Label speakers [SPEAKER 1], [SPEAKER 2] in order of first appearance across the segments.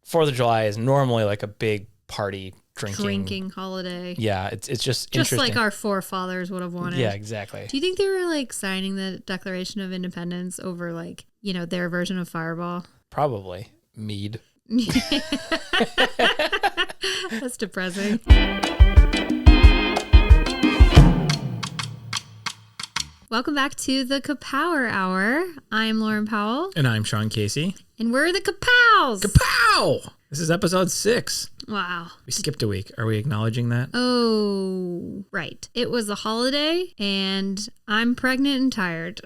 [SPEAKER 1] 4th of July is normally like a big party drinking
[SPEAKER 2] holiday.
[SPEAKER 1] Yeah, it's just
[SPEAKER 2] interesting.
[SPEAKER 1] Like
[SPEAKER 2] our forefathers would have wanted.
[SPEAKER 1] Yeah, exactly.
[SPEAKER 2] Do you think they were like signing the Declaration of Independence over like, their version of Fireball?
[SPEAKER 1] Probably. Mead.
[SPEAKER 2] That's depressing. Welcome back to the CaPower Hour. I'm Loryn Powell.
[SPEAKER 1] And I'm Shawn Casey.
[SPEAKER 2] And we're the CaPows.
[SPEAKER 1] Kapow! This is episode 6.
[SPEAKER 2] Wow.
[SPEAKER 1] We skipped a week. Are we acknowledging that?
[SPEAKER 2] Oh, right. It was a holiday and I'm pregnant and tired.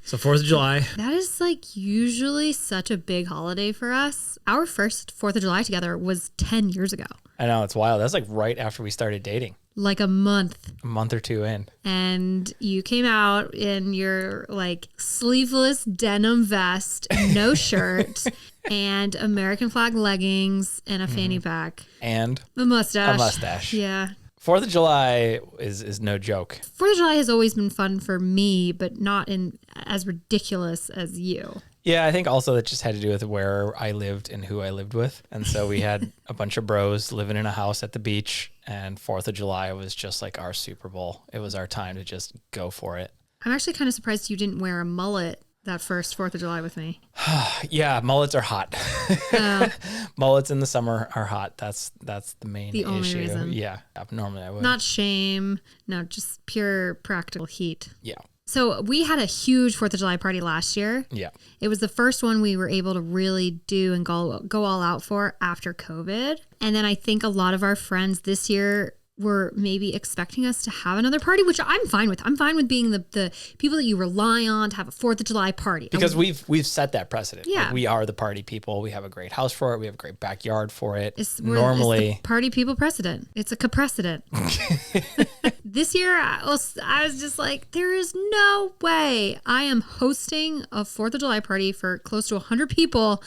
[SPEAKER 1] So 4th of July.
[SPEAKER 2] That is like usually such a big holiday for us. Our first 4th of July together was 10 years ago.
[SPEAKER 1] I know, it's wild. That's like right after we started dating.
[SPEAKER 2] Like a month.
[SPEAKER 1] A month or two in.
[SPEAKER 2] And you came out in your like sleeveless denim vest, no shirt, and American flag leggings and a fanny pack.
[SPEAKER 1] And
[SPEAKER 2] a mustache.
[SPEAKER 1] A mustache.
[SPEAKER 2] Yeah.
[SPEAKER 1] 4th of July is no joke.
[SPEAKER 2] 4th of July has always been fun for me, but not in as ridiculous as you.
[SPEAKER 1] Yeah, I think also that just had to do with where I lived and who I lived with. And so we had a bunch of bros living in a house at the beach, and 4th of July was just like our Super Bowl. It was our time to just go for it.
[SPEAKER 2] I'm actually kind of surprised you didn't wear a mullet that first 4th of July with me.
[SPEAKER 1] Yeah, mullets are hot. Mullets in the summer are hot. That's the main issue.
[SPEAKER 2] The only reason.
[SPEAKER 1] Yeah, normally I would.
[SPEAKER 2] Not shame. No, just pure practical heat.
[SPEAKER 1] Yeah.
[SPEAKER 2] So we had a huge 4th of July party last year.
[SPEAKER 1] Yeah.
[SPEAKER 2] It was the first one we were able to really do and go all out for after COVID. And then I think a lot of our friends this year were maybe expecting us to have another party, which I'm fine with. I'm fine with being the people that you rely on to have a 4th of July party.
[SPEAKER 1] Because we've set that precedent.
[SPEAKER 2] Yeah.
[SPEAKER 1] Like, we are the party people. We have a great house for it. We have a great backyard for it.
[SPEAKER 2] It's
[SPEAKER 1] Normally,
[SPEAKER 2] the party people precedent. It's a precedent. This year, I was just like, there is no way I am hosting a 4th of July party for close to 100 people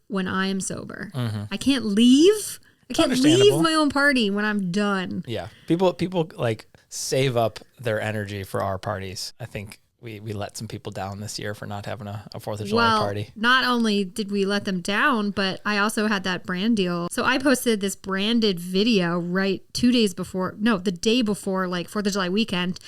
[SPEAKER 2] when I am sober. Mm-hmm. I can't leave. I can't leave my own party when I'm done.
[SPEAKER 1] Yeah. People like save up their energy for our parties. I think we let some people down this year for not having a 4th of July party.
[SPEAKER 2] Not only did we let them down, but I also had that brand deal. So I posted this branded video the day before like 4th of July weekend,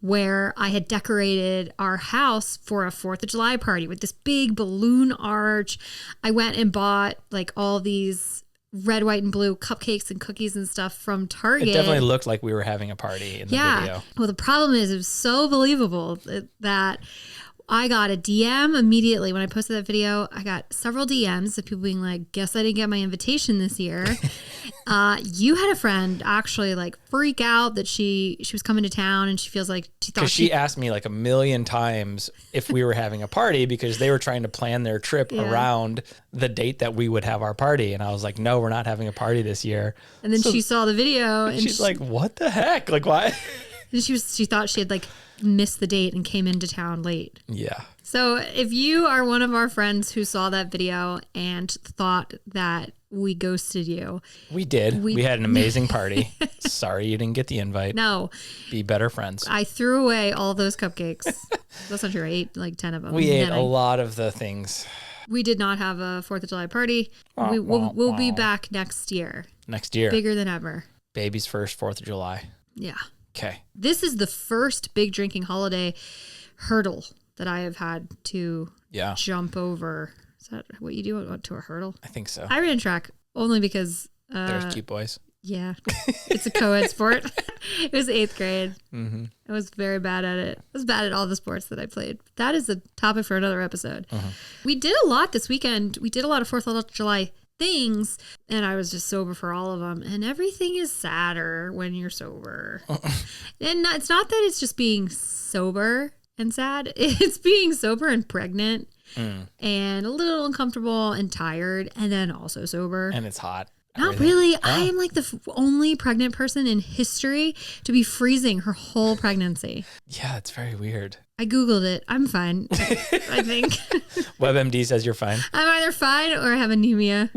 [SPEAKER 2] where I had decorated our house for a 4th of July party with this big balloon arch. I went and bought like all these red, white, and blue cupcakes and cookies and stuff from Target.
[SPEAKER 1] It definitely looked like we were having a party in the video.
[SPEAKER 2] Well, the problem is it was so believable that I got a DM immediately when I posted that video. I got several DMs of people being like, guess I didn't get my invitation this year. You had a friend actually like freak out that she was coming to town and she feels like she
[SPEAKER 1] asked me like a million times if we were having a party because they were trying to plan their trip around the date that we would have our party. And I was like, no, we're not having a party this year.
[SPEAKER 2] And then she saw the video and
[SPEAKER 1] she's like, what the heck? Like, why?
[SPEAKER 2] And she thought she had like missed the date and came into town late.
[SPEAKER 1] Yeah.
[SPEAKER 2] So if you are one of our friends who saw that video and thought that we ghosted you.
[SPEAKER 1] We did. We had an amazing party. Sorry you didn't get the invite.
[SPEAKER 2] No.
[SPEAKER 1] Be better friends.
[SPEAKER 2] I threw away all those cupcakes. That's not true. I ate like 10 of them.
[SPEAKER 1] We ate a lot of the things.
[SPEAKER 2] We did not have a 4th of July party. We'll be back next year.
[SPEAKER 1] Next year.
[SPEAKER 2] Bigger than ever.
[SPEAKER 1] Baby's first 4th of July.
[SPEAKER 2] Yeah.
[SPEAKER 1] Okay.
[SPEAKER 2] This is the first big drinking holiday hurdle that I have had to jump over. Is that what you do to a hurdle?
[SPEAKER 1] I think so.
[SPEAKER 2] I ran track only because...
[SPEAKER 1] there's cute boys.
[SPEAKER 2] Yeah. It's a co-ed sport. It was 8th grade.
[SPEAKER 1] Mm-hmm.
[SPEAKER 2] I was very bad at it. I was bad at all the sports that I played. That is a topic for another episode. Mm-hmm. We did a lot this weekend. We did a lot of 4th of July things, and I was just sober for all of them. And everything is sadder when you're sober. And it's not that it's just being sober and sad. It's being sober and pregnant and a little uncomfortable and tired, and then also sober.
[SPEAKER 1] And it's hot.
[SPEAKER 2] Not really. I am like the only pregnant person in history to be freezing her whole pregnancy.
[SPEAKER 1] Yeah, it's very weird.
[SPEAKER 2] I Googled it. I'm fine, I think.
[SPEAKER 1] WebMD says you're fine.
[SPEAKER 2] I'm either fine or I have anemia.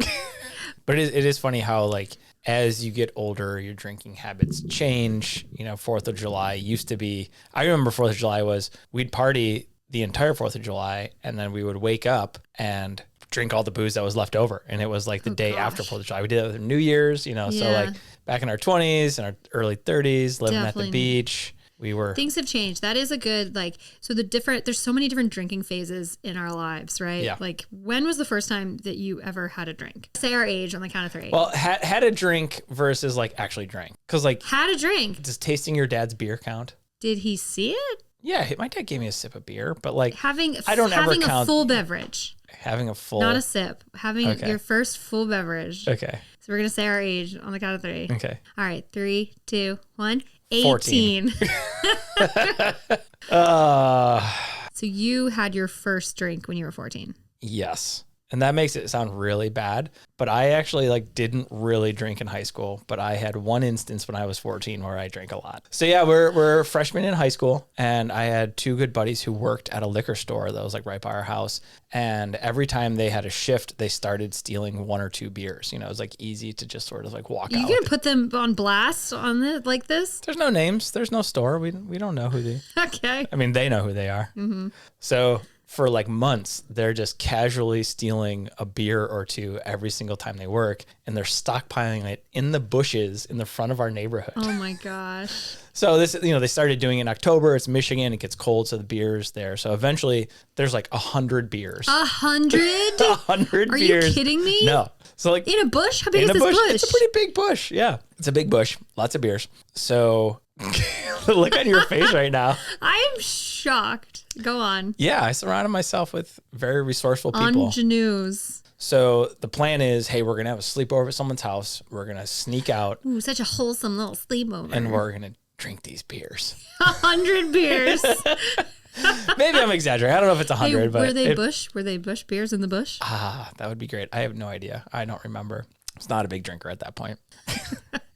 [SPEAKER 1] But it is funny how, like, as you get older, your drinking habits change. 4th of July used to be... I remember 4th of July was we'd party the entire 4th of July, and then we would wake up and drink all the booze that was left over. And it was like the day after 4th of July. We did it with New Year's, so like back in our 20s and our early 30s, living at the beach. Things have changed. That is a good,
[SPEAKER 2] there's so many different drinking phases in our lives, right?
[SPEAKER 1] Yeah.
[SPEAKER 2] Like, when was the first time that you ever had a drink? Say our age on the count of 3.
[SPEAKER 1] Well, had a drink versus like actually drank. Because like,
[SPEAKER 2] had a drink.
[SPEAKER 1] Does tasting your dad's beer count?
[SPEAKER 2] Did he see it?
[SPEAKER 1] Yeah, my dad gave me a sip of beer, but like,
[SPEAKER 2] having a full beverage.
[SPEAKER 1] Having a full.
[SPEAKER 2] Not a sip. Having your first full beverage.
[SPEAKER 1] Okay.
[SPEAKER 2] So we're going to say our age on the count of 3.
[SPEAKER 1] Okay.
[SPEAKER 2] All right. 3, 2, 1. 18. So you had your first drink when you were 14.
[SPEAKER 1] Yes. And that makes it sound really bad, but I actually like didn't really drink in high school, but I had one instance when I was 14 where I drank a lot. So yeah, we're freshmen in high school, and I had 2 good buddies who worked at a liquor store that was like right by our house. And every time they had a shift, they started stealing 1 or 2 beers. It was like easy to just sort of like walk out.
[SPEAKER 2] You gonna put them on blast on it like this?
[SPEAKER 1] There's no names. There's no store. We don't know who they.
[SPEAKER 2] Okay.
[SPEAKER 1] I mean, they know who they are. Mm-hmm. So for like months, they're just casually stealing a beer or 2 every single time they work, and they're stockpiling it in the bushes in the front of our neighborhood.
[SPEAKER 2] Oh my gosh.
[SPEAKER 1] So this, they started doing it in October. It's Michigan. It gets cold, so the beer's there. So eventually there's like 100 beers.
[SPEAKER 2] 100?
[SPEAKER 1] 100
[SPEAKER 2] Are
[SPEAKER 1] beers.
[SPEAKER 2] you kidding me?
[SPEAKER 1] No. So like
[SPEAKER 2] in a bush? How big is this bush?
[SPEAKER 1] It's a pretty big bush. Yeah. It's a big bush. Lots of beers. So the look on your face right now.
[SPEAKER 2] I'm shocked. Go on.
[SPEAKER 1] Yeah, I surrounded myself with very resourceful people.
[SPEAKER 2] Ingenues.
[SPEAKER 1] So the plan is, hey, we're going to have a sleepover at someone's house. We're going to sneak out.
[SPEAKER 2] Ooh, such a wholesome little sleepover.
[SPEAKER 1] And we're going to drink these beers.
[SPEAKER 2] 100 beers.
[SPEAKER 1] Maybe I'm exaggerating. I don't know if it's 100.
[SPEAKER 2] Hey,
[SPEAKER 1] but
[SPEAKER 2] were they bush beers in the bush?
[SPEAKER 1] That would be great. I have no idea. I don't remember. I was not a big drinker at that point.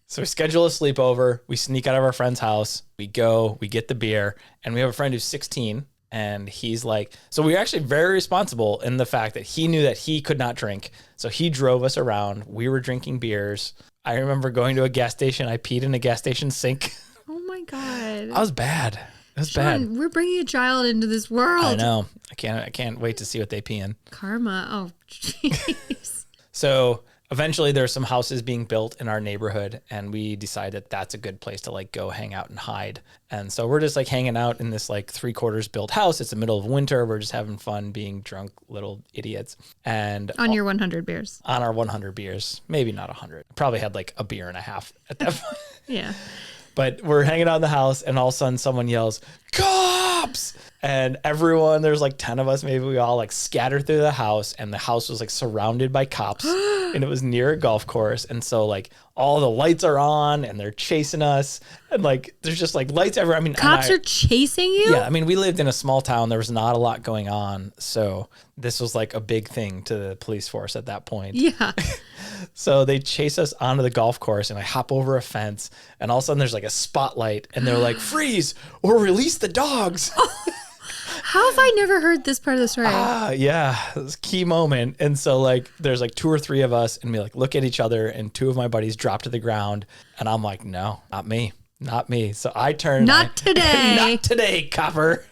[SPEAKER 1] So we schedule a sleepover. We sneak out of our friend's house. We go, we get the beer, and we have a friend who's 16. And he's like, so we were actually very responsible in the fact that he knew that he could not drink. So he drove us around. We were drinking beers. I remember going to a gas station. I peed in a gas station sink.
[SPEAKER 2] Oh my God.
[SPEAKER 1] I was bad. It was
[SPEAKER 2] Shawn,
[SPEAKER 1] bad.
[SPEAKER 2] We're bringing a child into this world.
[SPEAKER 1] I know. I can't wait to see what they pee in.
[SPEAKER 2] Karma. Oh, jeez.
[SPEAKER 1] So eventually there's some houses being built in our neighborhood, and we decide that that's a good place to like go hang out and hide. And so we're just like hanging out in this like 3/4 built house. It's the middle of winter. We're just having fun being drunk little idiots. And
[SPEAKER 2] on your 100 beers.
[SPEAKER 1] On our 100 beers. Maybe not 100. Probably had like a beer and a half at that point.
[SPEAKER 2] Yeah.
[SPEAKER 1] But we're hanging out in the house, and all of a sudden someone yells, "Cops!" And everyone, there's like 10 of us, maybe we all like scattered through the house, and the house was like surrounded by cops and it was near a golf course. And so like all the lights are on and they're chasing us, and like there's just like lights everywhere. I mean,
[SPEAKER 2] cops are chasing you?
[SPEAKER 1] Yeah. I mean, we lived in a small town. There was not a lot going on. So this was like a big thing to the police force at that point.
[SPEAKER 2] Yeah.
[SPEAKER 1] So they chase us onto the golf course, and I hop over a fence, and all of a sudden there's like a spotlight, and they're like, "Freeze or release the dogs."
[SPEAKER 2] How have I never heard this part of the story?
[SPEAKER 1] Yeah, it was a key moment. And so like there's like 2 or 3 of us, and we like look at each other, and 2 of my buddies drop to the ground, and I'm like, "No, not me. Not me." So I turn.
[SPEAKER 2] Not today.
[SPEAKER 1] Not today, copper.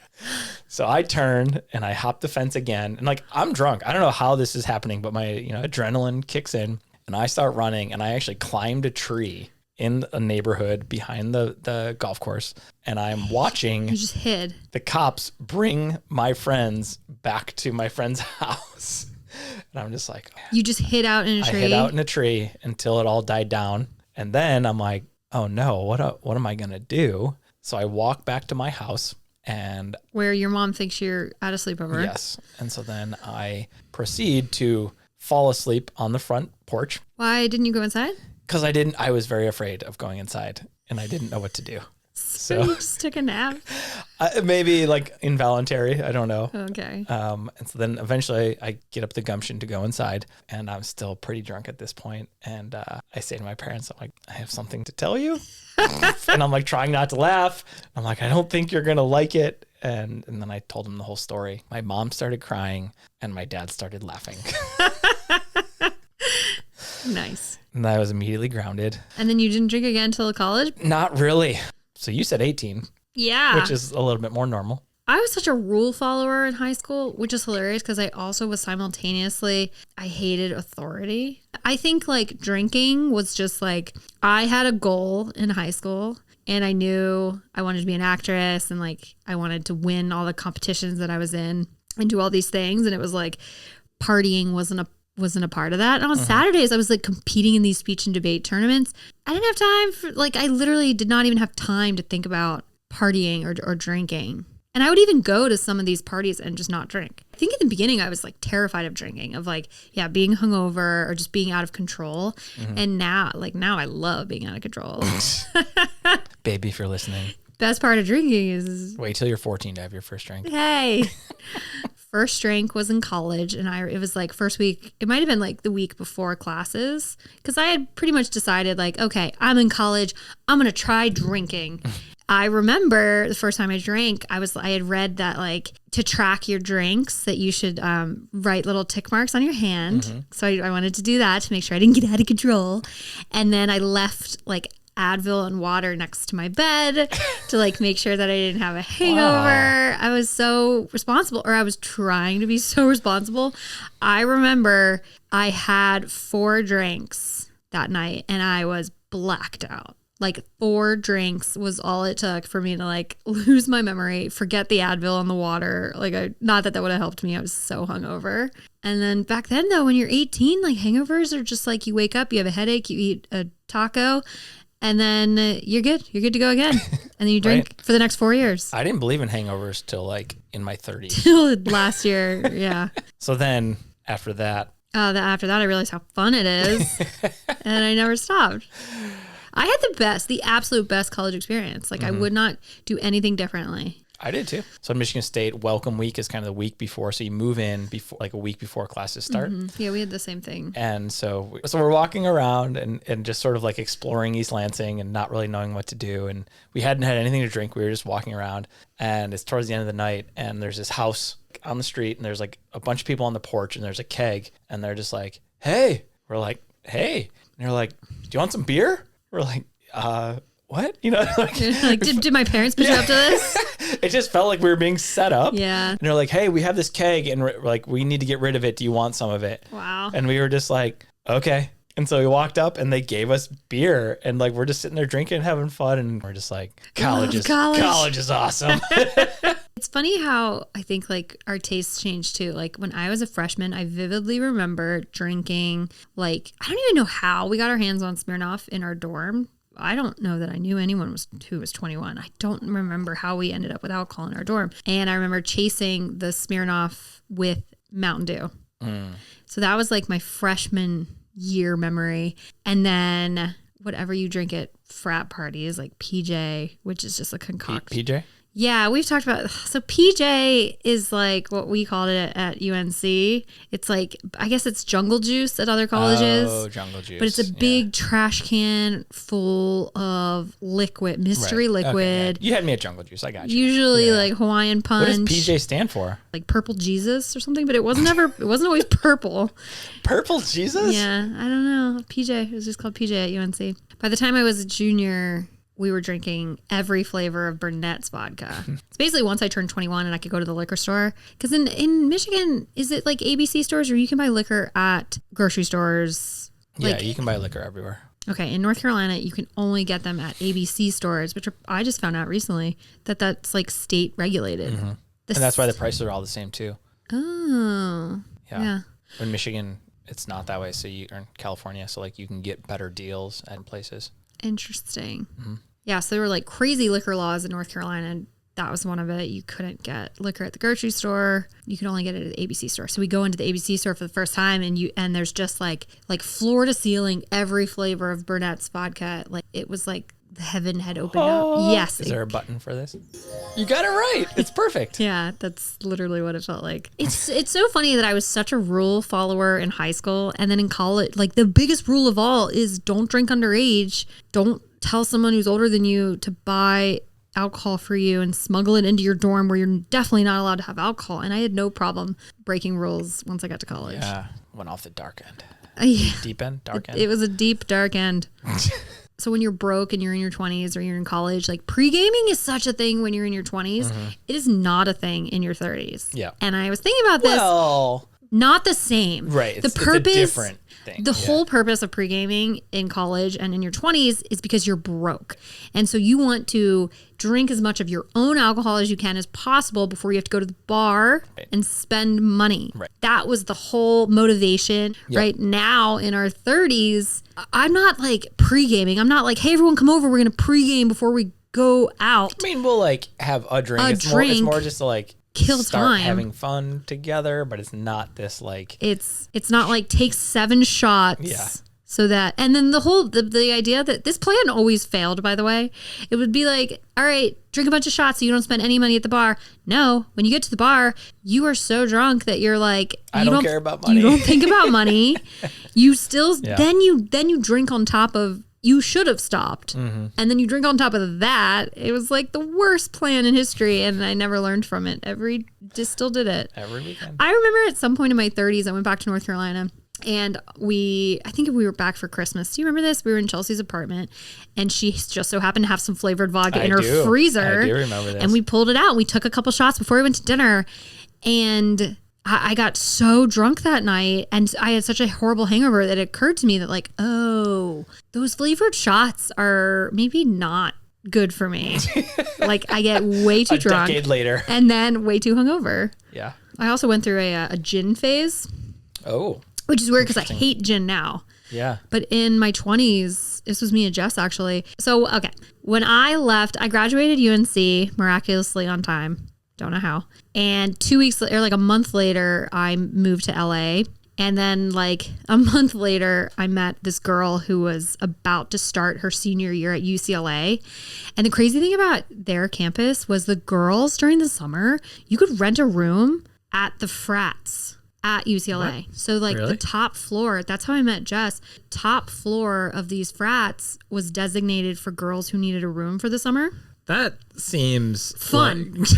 [SPEAKER 1] So I turn and I hop the fence again, and like I'm drunk. I don't know how this is happening, but my adrenaline kicks in, and I start running, and I actually climbed a tree in a neighborhood behind the golf course, and I'm watching.
[SPEAKER 2] You just hid.
[SPEAKER 1] The cops bring my friends back to my friend's house, and I'm just like,
[SPEAKER 2] you just hid out in a tree.
[SPEAKER 1] I hid out in a tree until it all died down, and then I'm like, oh no, what am I gonna do? So I walk back to my house. And
[SPEAKER 2] where your mom thinks you're at a sleepover.
[SPEAKER 1] Yes. And so then I proceed to fall asleep on the front porch.
[SPEAKER 2] Why didn't you go inside?
[SPEAKER 1] Because I was very afraid of going inside, and I didn't know what to do.
[SPEAKER 2] So you just took a nap?
[SPEAKER 1] Maybe like involuntary. I don't know.
[SPEAKER 2] Okay.
[SPEAKER 1] And so then eventually I get up the gumption to go inside, and I'm still pretty drunk at this point. And I say to my parents, I'm like, "I have something to tell you." And I'm like trying not to laugh. I'm like, "I don't think you're going to like it." And then I told them the whole story. My mom started crying, and my dad started laughing.
[SPEAKER 2] Nice.
[SPEAKER 1] And I was immediately grounded.
[SPEAKER 2] And then you didn't drink again until college?
[SPEAKER 1] Not really. So you said 18.
[SPEAKER 2] Yeah.
[SPEAKER 1] Which is a little bit more normal.
[SPEAKER 2] I was such a rule follower in high school, which is hilarious because I also was simultaneously, I hated authority. I think like drinking was just like, I had a goal in high school and I knew I wanted to be an actress and like I wanted to win all the competitions that I was in and do all these things. And it was like partying wasn't a part of that. And on Saturdays, I was like competing in these speech and debate tournaments. I didn't have time for, like, I literally did not even have time to think about partying or drinking. And I would even go to some of these parties and just not drink. I think in the beginning, I was like terrified of drinking, of like, being hungover or just being out of control. And now I love being out of control.
[SPEAKER 1] Baby, if you're listening.
[SPEAKER 2] Best part of drinking is...
[SPEAKER 1] Wait till you're 14 to have your first drink.
[SPEAKER 2] Hey. First drink was in college, and it was like first week. It might have been like the week before classes, because I had pretty much decided like, okay, I'm in college. I'm gonna try drinking. I remember the first time I drank, I had read that like to track your drinks that you should write little tick marks on your hand. So I wanted to do that to make sure I didn't get out of control. And then I left like Advil and water next to my bed to like make sure that I didn't have a hangover. Wow. I was so responsible, or I was trying to be so responsible. I remember I had 4 drinks that night and I was blacked out. Like 4 drinks was all it took for me to like lose my memory, forget the Advil and the water. Like not that would have helped me. I was so hungover. And then back then though, when you're 18, like hangovers are just like you wake up, you have a headache, you eat a taco, and then you're good. You're good to go again. And then you drink for the next 4 years.
[SPEAKER 1] I didn't believe in hangovers till like in my 30s.
[SPEAKER 2] Till last year, yeah.
[SPEAKER 1] So then after that.
[SPEAKER 2] After that, I realized how fun it is. And I never stopped. I had the absolute best college experience. Like I would not do anything differently.
[SPEAKER 1] I did too. So Michigan State welcome week is kind of the week before. So you move in before, like a week before classes start.
[SPEAKER 2] Yeah, we had the same thing.
[SPEAKER 1] And so we're walking around and just sort of like exploring East Lansing and not really knowing what to do. And we hadn't had anything to drink. We were just walking around, and it's towards the end of the night, and there's this house on the street, and there's like a bunch of people on the porch, and there's a keg, and they're just like, hey. We're like, hey. And they're like, do you want some beer? We're like, what? You know, like
[SPEAKER 2] did my parents put you up to this?
[SPEAKER 1] It just felt like we were being set up.
[SPEAKER 2] Yeah.
[SPEAKER 1] And they're like, hey, we have this keg and we're like, we need to get rid of it. Do you want some of it?
[SPEAKER 2] Wow.
[SPEAKER 1] And we were just like, okay. And so we walked up and they gave us beer, and like, we're just sitting there drinking, having fun. And we're just like, college is awesome.
[SPEAKER 2] It's funny how I think like our tastes changed too. Like when I was a freshman, I vividly remember drinking, like, I don't even know how we got our hands on Smirnoff in our dorm. I don't know that I knew anyone who was 21. I don't remember how we ended up with alcohol in our dorm. And I remember chasing the Smirnoff with Mountain Dew. So that was like my freshman year memory. And then whatever you drink at frat parties, like PJ, which is just a concoction.
[SPEAKER 1] PJ?
[SPEAKER 2] Yeah, we've talked about, so PJ is like what we called it at UNC. It's like, I guess it's jungle juice at other colleges.
[SPEAKER 1] Oh, jungle juice.
[SPEAKER 2] But it's a big trash can full of liquid, mystery liquid. Okay,
[SPEAKER 1] yeah. You had me at jungle juice. I got you.
[SPEAKER 2] Usually like Hawaiian punch.
[SPEAKER 1] What does PJ stand for?
[SPEAKER 2] Like purple Jesus or something, but it wasn't always purple.
[SPEAKER 1] Purple Jesus?
[SPEAKER 2] Yeah, I don't know. PJ, it was just called PJ at UNC. By the time I was a junior, we were drinking every flavor of Burnett's vodka. It's basically once I turned 21 and I could go to the liquor store. Because in Michigan, is it like ABC stores, or you can buy liquor at grocery stores?
[SPEAKER 1] Yeah, you can buy liquor everywhere.
[SPEAKER 2] Okay, in North Carolina, you can only get them at ABC stores, which I just found out recently that's like state regulated.
[SPEAKER 1] And that's why the prices are all the same too.
[SPEAKER 2] Oh. Yeah.
[SPEAKER 1] In Michigan, it's not that way. So you're in California, so like you can get better deals at places.
[SPEAKER 2] Interesting. Yeah, so there were like crazy liquor laws in North Carolina, and that was one of it. You couldn't get liquor at the grocery store. You could only get it at the ABC store. So we go into the ABC store for the first time, and there's just like floor to ceiling, every flavor of Burnett's vodka. Like it was like the heaven had opened up. Yes.
[SPEAKER 1] Is there a button for this? You got it right. It's perfect.
[SPEAKER 2] Yeah, that's literally what it felt like. It's so funny that I was such a rule follower in high school, and then in college, like the biggest rule of all is don't drink underage. Don't tell someone who's older than you to buy alcohol for you and smuggle it into your dorm where you're definitely not allowed to have alcohol. And I had no problem breaking rules once I got to college.
[SPEAKER 1] Yeah, went off the dark end.
[SPEAKER 2] Yeah.
[SPEAKER 1] Deep end, dark end.
[SPEAKER 2] It was a deep, dark end. So when you're broke and you're in your 20s or you're in college, like pre-gaming is such a thing when you're in your 20s. It is not a thing in your 30s.
[SPEAKER 1] Yeah.
[SPEAKER 2] And I was thinking about this.
[SPEAKER 1] Well,
[SPEAKER 2] not the same.
[SPEAKER 1] right.
[SPEAKER 2] The purpose,
[SPEAKER 1] it's a different thing.
[SPEAKER 2] the whole purpose of pre-gaming in college and in your 20s is because you're broke. And so you want to drink as much of your own alcohol as you can as possible before you have to go to the bar and spend money.
[SPEAKER 1] Right.
[SPEAKER 2] That was the whole motivation. Right now in our 30s, I'm not like pre-gaming. I'm not like, hey, everyone come over. We're going to pre-game before we go out.
[SPEAKER 1] I mean, we'll like have a drink. It's more just to like
[SPEAKER 2] kill
[SPEAKER 1] start
[SPEAKER 2] time,
[SPEAKER 1] having fun together, but it's not this like
[SPEAKER 2] it's not like take 7 shots so that, and then the idea that this plan always failed, by the way. It would be like, all right, drink a bunch of shots so you don't spend any money at the bar. No, when you get to the bar, you are so drunk that you're like,
[SPEAKER 1] I don't care about money.
[SPEAKER 2] You don't think about money. You still then you drink on top of, you should have stopped. And then you drink on top of that. It was like the worst plan in history, and I never learned from it. Just still did it.
[SPEAKER 1] Every weekend.
[SPEAKER 2] I remember at some point in my 30s, I went back to North Carolina, and I think we were back for Christmas. Do you remember this? We were in Chelsea's apartment, and she just so happened to have some flavored vodka in her freezer.
[SPEAKER 1] I do remember this.
[SPEAKER 2] And we pulled it out, and we took a couple shots before we went to dinner, and I got so drunk that night, and I had such a horrible hangover that it occurred to me that like, oh, those flavored shots are maybe not good for me. Like I get way too drunk.
[SPEAKER 1] A decade later.
[SPEAKER 2] And then way too hungover.
[SPEAKER 1] Yeah.
[SPEAKER 2] I also went through a gin phase.
[SPEAKER 1] Oh.
[SPEAKER 2] Which is weird because I hate gin now.
[SPEAKER 1] Yeah.
[SPEAKER 2] But in my 20s, this was me and Jess actually. So, okay. When I left, I graduated UNC miraculously on time. Don't know how. And 2 weeks or like a month later, I moved to LA. And then like a month later, I met this girl who was about to start her senior year at UCLA. And the crazy thing about their campus was the girls during the summer, you could rent a room at the frats at UCLA. What? So like the top floor, that's how I met Jess. Top floor of these frats was designated for girls who needed a room for the summer.
[SPEAKER 1] That seems
[SPEAKER 2] fun.
[SPEAKER 1] Like...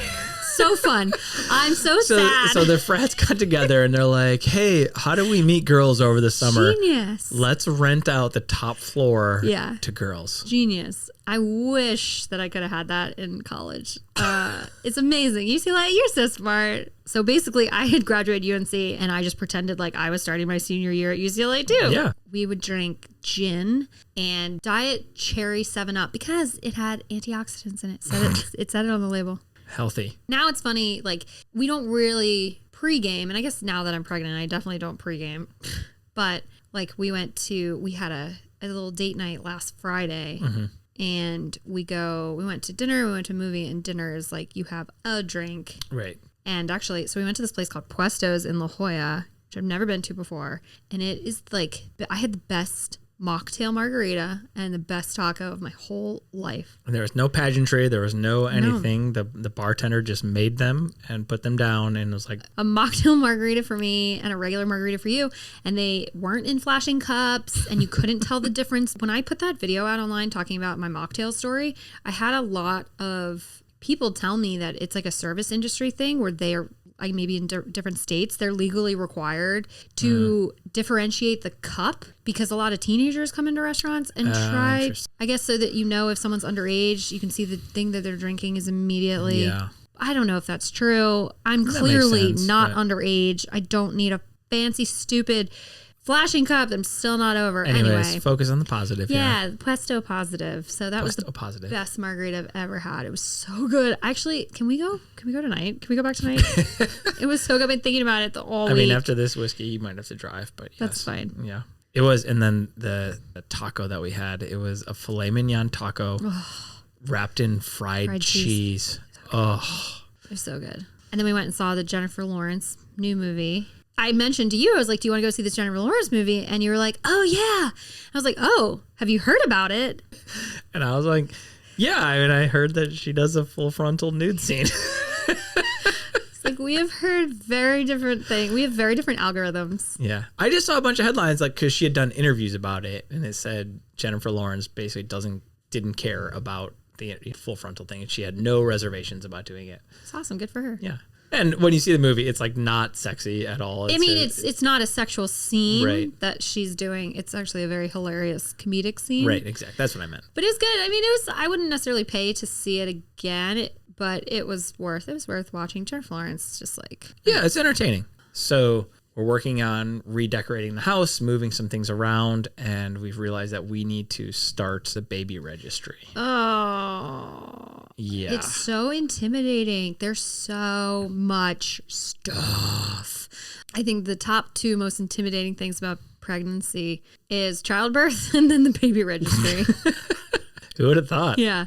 [SPEAKER 2] So fun. I'm so sad.
[SPEAKER 1] So the frats got together and they're like, hey, how do we meet girls over the summer?
[SPEAKER 2] Genius.
[SPEAKER 1] Let's rent out the top floor to girls.
[SPEAKER 2] Genius. I wish that I could have had that in college. It's amazing. UCLA, you're so smart. So basically, I had graduated UNC and I just pretended like I was starting my senior year at UCLA too.
[SPEAKER 1] Yeah.
[SPEAKER 2] We would drink gin and Diet Cherry 7-Up because it had antioxidants in it. It said it on the label.
[SPEAKER 1] Healthy.
[SPEAKER 2] Now it's funny, like we don't really pregame, and I guess now that I'm pregnant, I definitely don't pregame. But like we had a little date night last Friday, and we went to dinner, we went to a movie, and dinner is like you have a drink.
[SPEAKER 1] Right.
[SPEAKER 2] And actually, so we went to this place called Puestos in La Jolla, which I've never been to before, and it is like I had the best mocktail margarita and the best taco of my whole life. And
[SPEAKER 1] there was no pageantry. There was no anything. No. The bartender just made them and put them down and was like...
[SPEAKER 2] A mocktail margarita for me and a regular margarita for you. And they weren't in flashing cups and you couldn't tell the difference. When I put that video out online talking about my mocktail story, I had a lot of people tell me that it's like a service industry thing where they are... like maybe in different states, they're legally required to differentiate the cup because a lot of teenagers come into restaurants and try, I guess, so that you know if someone's underage, you can see the thing that they're drinking is immediately. Yeah. I don't know if that's true. I'm clearly not underage. I don't need a fancy, stupid flashing cup. I'm still not over. Anyway,
[SPEAKER 1] focus on the positive.
[SPEAKER 2] Yeah, Puesto positive. So that was the best margarita I've ever had. It was so good. Actually, can we go tonight? Can we go back tonight? It was so good. I've been thinking about it all week.
[SPEAKER 1] I mean, after this whiskey, you might have to drive, but yes.
[SPEAKER 2] That's fine.
[SPEAKER 1] Yeah. It was, and then the taco that we had, it was a filet mignon taco wrapped in fried cheese. Oh.
[SPEAKER 2] It was so good. And then we went and saw the Jennifer Lawrence new movie. I mentioned to you, I was like, do you want to go see this Jennifer Lawrence movie? And you were like, oh, yeah. I was like, oh, have you heard about it?
[SPEAKER 1] And I was like, yeah. I mean, I heard that she does a full frontal nude scene.
[SPEAKER 2] It's like, we have heard very different things. We have very different algorithms.
[SPEAKER 1] Yeah. I just saw a bunch of headlines, like, because she had done interviews about it. And it said Jennifer Lawrence basically didn't care about the full frontal thing. And she had no reservations about doing it.
[SPEAKER 2] It's awesome. Good for her.
[SPEAKER 1] Yeah. And when you see the movie, it's like not sexy at all.
[SPEAKER 2] It's not a sexual scene
[SPEAKER 1] right.
[SPEAKER 2] that she's doing. It's actually a very hilarious comedic scene.
[SPEAKER 1] Right, exactly. That's what I meant.
[SPEAKER 2] But it was good. I mean, I wouldn't necessarily pay to see it again, but it was worth watching. Jennifer Lawrence, just like...
[SPEAKER 1] Yeah, it's entertaining. So we're working on redecorating the house, moving some things around, and we've realized that we need to start the baby registry.
[SPEAKER 2] Oh.
[SPEAKER 1] Yeah.
[SPEAKER 2] It's so intimidating. There's so much stuff. I think the top 2 most intimidating things about pregnancy is childbirth and then the baby registry.
[SPEAKER 1] Who would have thought?
[SPEAKER 2] Yeah.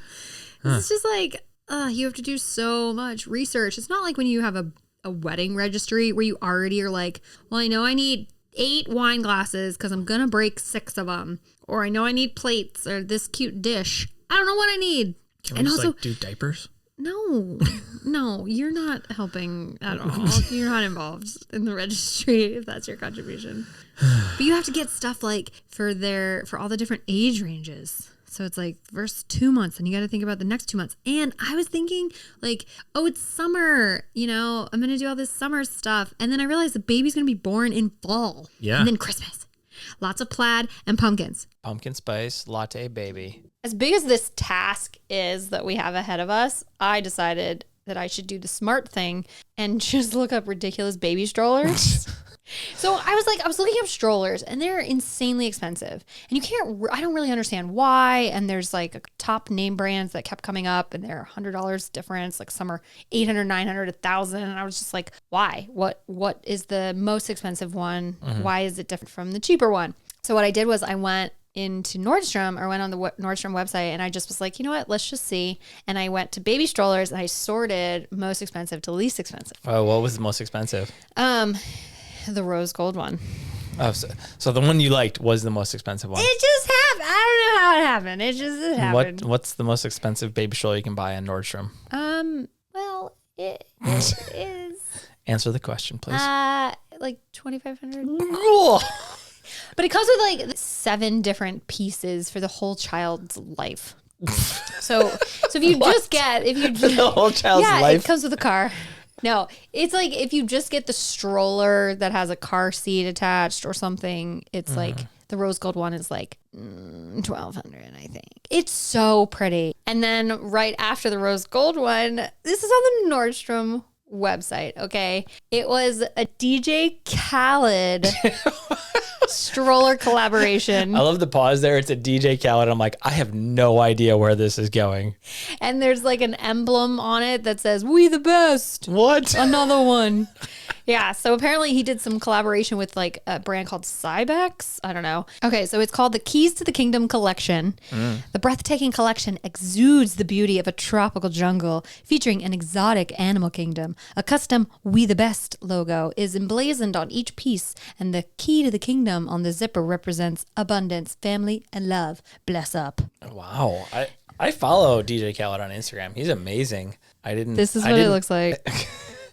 [SPEAKER 2] It's just like, you have to do so much research. It's not like when you have a wedding registry where you already are like, well, I know I need 8 wine glasses because I'm going to break 6 of them. Or I know I need plates or this cute dish. I don't know what I need.
[SPEAKER 1] Can we just do diapers?
[SPEAKER 2] No, you're not helping at all. You're not involved in the registry if that's your contribution. But you have to get stuff like for all the different age ranges. So it's like first 2 months and you got to think about the next 2 months. And I was thinking like, oh, it's summer, I'm going to do all this summer stuff. And then I realized the baby's going to be born in fall.
[SPEAKER 1] Yeah.
[SPEAKER 2] And then Christmas. Lots of plaid and pumpkins.
[SPEAKER 1] Pumpkin spice latte baby.
[SPEAKER 2] As big as this task is that we have ahead of us, I decided that I should do the smart thing and just look up ridiculous baby strollers. So I was looking up strollers and they're insanely expensive and I don't really understand why. And there's like top name brands that kept coming up and they're $100 difference. Like some are 800, 900, 1,000. And I was just like, why? What is the most expensive one? Mm-hmm. Why is it different from the cheaper one? So what I did was I went into Nordstrom or went on the Nordstrom website and I just was like, you know what, let's just see. And I went to baby strollers and I sorted most expensive to least expensive.
[SPEAKER 1] Oh, what was the most expensive?
[SPEAKER 2] The rose gold one.
[SPEAKER 1] Oh, so the one you liked was the most expensive one.
[SPEAKER 2] It just happened. I don't know how it happened. It happened.
[SPEAKER 1] What's the most expensive baby stroller you can buy on Nordstrom?
[SPEAKER 2] Well, it is.
[SPEAKER 1] Answer the question, please.
[SPEAKER 2] Like $2,500.
[SPEAKER 1] Cool.
[SPEAKER 2] But it comes with like 7 different pieces for the whole child's life. So if you just get
[SPEAKER 1] the whole child's life.
[SPEAKER 2] Yeah, it comes with a car. No, it's like if you just get the stroller that has a car seat attached or something, it's like the rose gold one is like $1,200, I think. It's so pretty. And then right after the rose gold one, this is on the Nordstrom website, okay? It was a DJ Khaled stroller collaboration.
[SPEAKER 1] I love the pause there. It's a DJ Khaled. I'm like, I have no idea where this is going.
[SPEAKER 2] And there's like an emblem on it that says, "We the best."
[SPEAKER 1] What?
[SPEAKER 2] Another one. Yeah. So apparently he did some collaboration with like a brand called Cybex. I don't know. Okay. So it's called the Keys to the Kingdom collection. The breathtaking collection exudes the beauty of a tropical jungle featuring an exotic animal kingdom. A custom "We the Best" logo is emblazoned on each piece, and the key to the kingdom on the zipper represents abundance, family, and love. Bless up.
[SPEAKER 1] Wow. I follow DJ Khaled on Instagram. He's amazing.
[SPEAKER 2] This is what it looks like.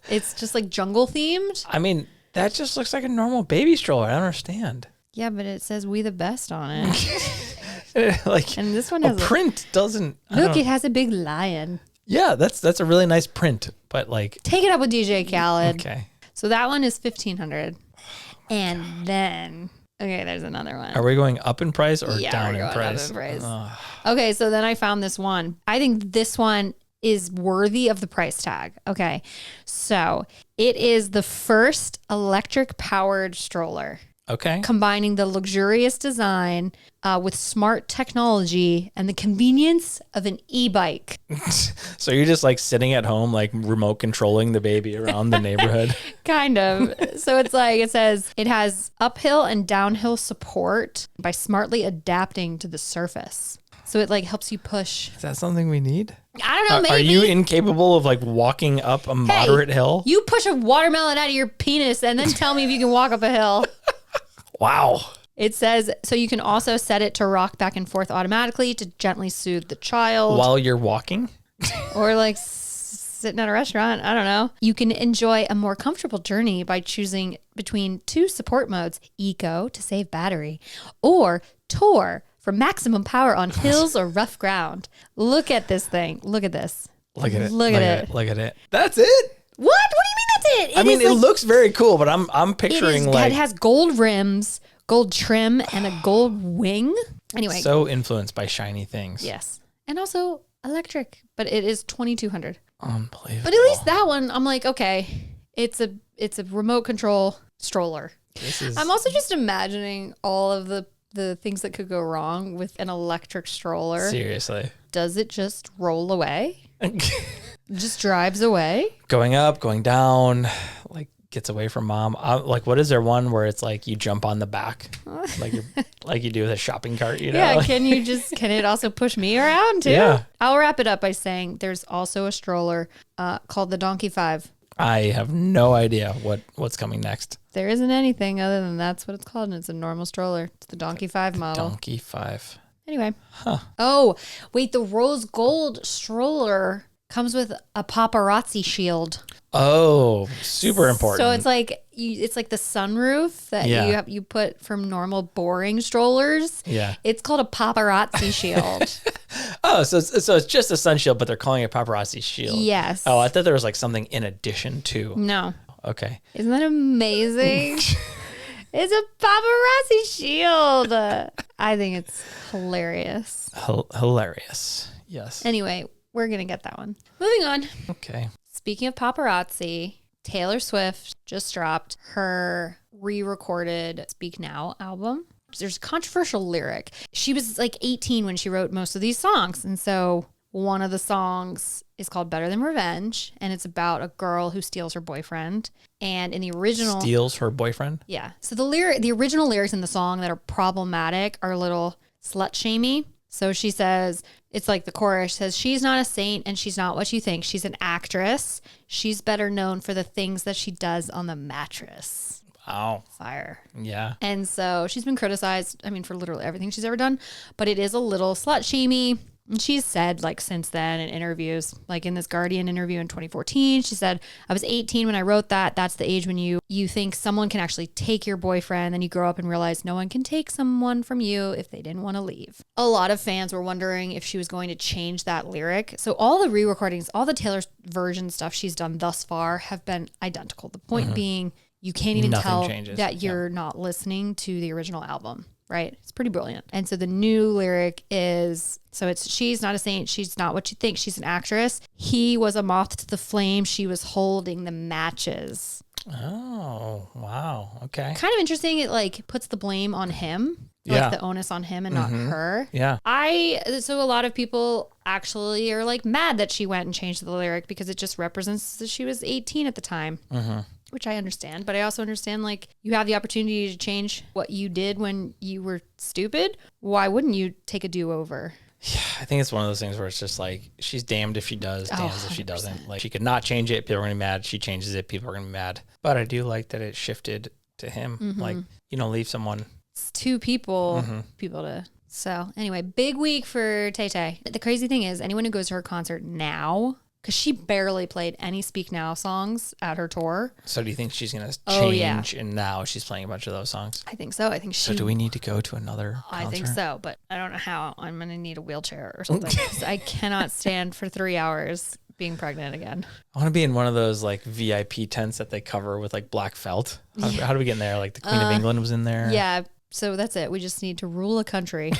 [SPEAKER 2] It's just like jungle themed.
[SPEAKER 1] I mean, that just looks like a normal baby stroller. I don't understand.
[SPEAKER 2] Yeah, but it says "We the Best" on it.
[SPEAKER 1] Like,
[SPEAKER 2] and this one has
[SPEAKER 1] a print doesn't.
[SPEAKER 2] Look, it has a big lion.
[SPEAKER 1] Yeah, that's a really nice print. But like,
[SPEAKER 2] take it up with DJ Khaled.
[SPEAKER 1] Okay.
[SPEAKER 2] So that one is $1,500. And then, okay, there's another one.
[SPEAKER 1] Are we going up in price or down in price?
[SPEAKER 2] Up in price. Okay, so then I found this one. I think this one is worthy of the price tag. Okay, so it is the first electric powered stroller.
[SPEAKER 1] Okay.
[SPEAKER 2] Combining the luxurious design with smart technology and the convenience of an e-bike.
[SPEAKER 1] So you're just like sitting at home, like remote controlling the baby around the neighborhood?
[SPEAKER 2] Kind of. So it's like, it says it has uphill and downhill support by smartly adapting to the surface. So it like helps you push.
[SPEAKER 1] Is that something we need?
[SPEAKER 2] I don't know, maybe.
[SPEAKER 1] Are you incapable of like walking up a moderate hill?
[SPEAKER 2] You push a watermelon out of your penis and then tell me if you can walk up a hill.
[SPEAKER 1] Wow.
[SPEAKER 2] It says, so you can also set it to rock back and forth automatically to gently soothe the child.
[SPEAKER 1] While you're walking?
[SPEAKER 2] Or like sitting at a restaurant. I don't know. You can enjoy a more comfortable journey by choosing between 2 support modes, Eco to save battery, or Tour for maximum power on hills or rough ground. Look at this thing. Look at this.
[SPEAKER 1] Look at it.
[SPEAKER 2] Look at it.
[SPEAKER 1] Look at it. That's it?
[SPEAKER 2] What? What do you mean it?
[SPEAKER 1] I mean, it looks very cool, but I'm picturing
[SPEAKER 2] it has gold rims, gold trim, and a gold wing. Anyway.
[SPEAKER 1] So influenced by shiny things.
[SPEAKER 2] Yes. And also electric, but it is $2,200.
[SPEAKER 1] Unbelievable.
[SPEAKER 2] But at least that one, I'm like, okay, it's a remote control stroller. I'm also just imagining all of the things that could go wrong with an electric stroller.
[SPEAKER 1] Seriously.
[SPEAKER 2] Does it just roll away? Just drives away?
[SPEAKER 1] Going up, going down, like gets away from mom. Like, what is there one where it's like you jump on the back, like you do with a shopping cart, you know?
[SPEAKER 2] Yeah, can it also push me around too?
[SPEAKER 1] Yeah.
[SPEAKER 2] I'll wrap it up by saying there's also a stroller called the Donkey 5.
[SPEAKER 1] I have no idea what's coming next.
[SPEAKER 2] There isn't anything other than that's what it's called, and it's a normal stroller. It's the Donkey 5 model.
[SPEAKER 1] Donkey 5.
[SPEAKER 2] Anyway.
[SPEAKER 1] Huh.
[SPEAKER 2] Oh, wait, the rose gold stroller comes with a paparazzi shield.
[SPEAKER 1] Oh, super important.
[SPEAKER 2] So it's like the sunroof that you put from normal boring strollers.
[SPEAKER 1] Yeah.
[SPEAKER 2] It's called a paparazzi shield.
[SPEAKER 1] Oh, so it's just a sun shield, but they're calling it paparazzi shield.
[SPEAKER 2] Yes.
[SPEAKER 1] Oh, I thought there was like something in addition to.
[SPEAKER 2] No.
[SPEAKER 1] Okay.
[SPEAKER 2] Isn't that amazing? It's a paparazzi shield. I think it's hilarious.
[SPEAKER 1] Hilarious. Yes.
[SPEAKER 2] Anyway, we're going to get that one. Moving on.
[SPEAKER 1] Okay.
[SPEAKER 2] Speaking of paparazzi, Taylor Swift just dropped her re-recorded Speak Now album. There's a controversial lyric. She was like 18 when she wrote most of these songs. And so one of the songs is called Better Than Revenge. And it's about a girl who steals her boyfriend. And in the original...
[SPEAKER 1] Steals her boyfriend?
[SPEAKER 2] Yeah. So the original lyrics in the song that are problematic are a little slut-shamey. So she says, it's like the chorus says, she's not a saint and she's not what you think. She's an actress. She's better known for the things that she does on the mattress.
[SPEAKER 1] Wow.
[SPEAKER 2] Fire.
[SPEAKER 1] Yeah.
[SPEAKER 2] And so she's been criticized, I mean, for literally everything she's ever done, but it is a little slut-shamey. And she's said, like, since then in interviews, like in this Guardian interview in 2014, she said, I was 18 when I wrote that. That's the age when you think someone can actually take your boyfriend. Then you grow up and realize no one can take someone from you if they didn't want to leave. A lot of fans were wondering if she was going to change that lyric. So all the re-recordings, all the Taylor version stuff she's done thus far have been identical. The point being, you can't even tell that you're not listening to the original album. Right? It's pretty brilliant. And so the new lyric is, so it's, she's not a saint. She's not what you think. She's an actress. He was a moth to the flame. She was holding the matches.
[SPEAKER 1] Oh, wow. Okay.
[SPEAKER 2] Kind of interesting. It like puts the blame on him.
[SPEAKER 1] Yeah.
[SPEAKER 2] Like the onus on him and not her.
[SPEAKER 1] Yeah.
[SPEAKER 2] So a lot of people actually are like mad that she went and changed the lyric because it just represents that she was 18 at the time. Which I understand, but I also understand like you have the opportunity to change what you did when you were stupid. Why wouldn't you take a do-over?
[SPEAKER 1] Yeah, I think it's one of those things where it's just like she's damned if she does, damned if she doesn't. Like she could not change it, people are gonna be mad. She changes it, people are gonna be mad. But I do like that it shifted to him. Like, you don't leave someone.
[SPEAKER 2] It's two people to. So anyway, big week for Tay Tay. The crazy thing is, anyone who goes to her concert now, because she barely played any Speak Now songs at her tour.
[SPEAKER 1] So do you think she's going to change and now she's playing a bunch of those songs?
[SPEAKER 2] I think so. I think
[SPEAKER 1] So do we need to go to another concert?
[SPEAKER 2] I think so, but I don't know how. I'm going to need a wheelchair or something. 'Cause I cannot stand for 3 hours being pregnant again.
[SPEAKER 1] I want to be in one of those like VIP tents that they cover with like black felt. How do we get in there? Like the Queen of England was in there.
[SPEAKER 2] Yeah. So that's it. We just need to rule a country.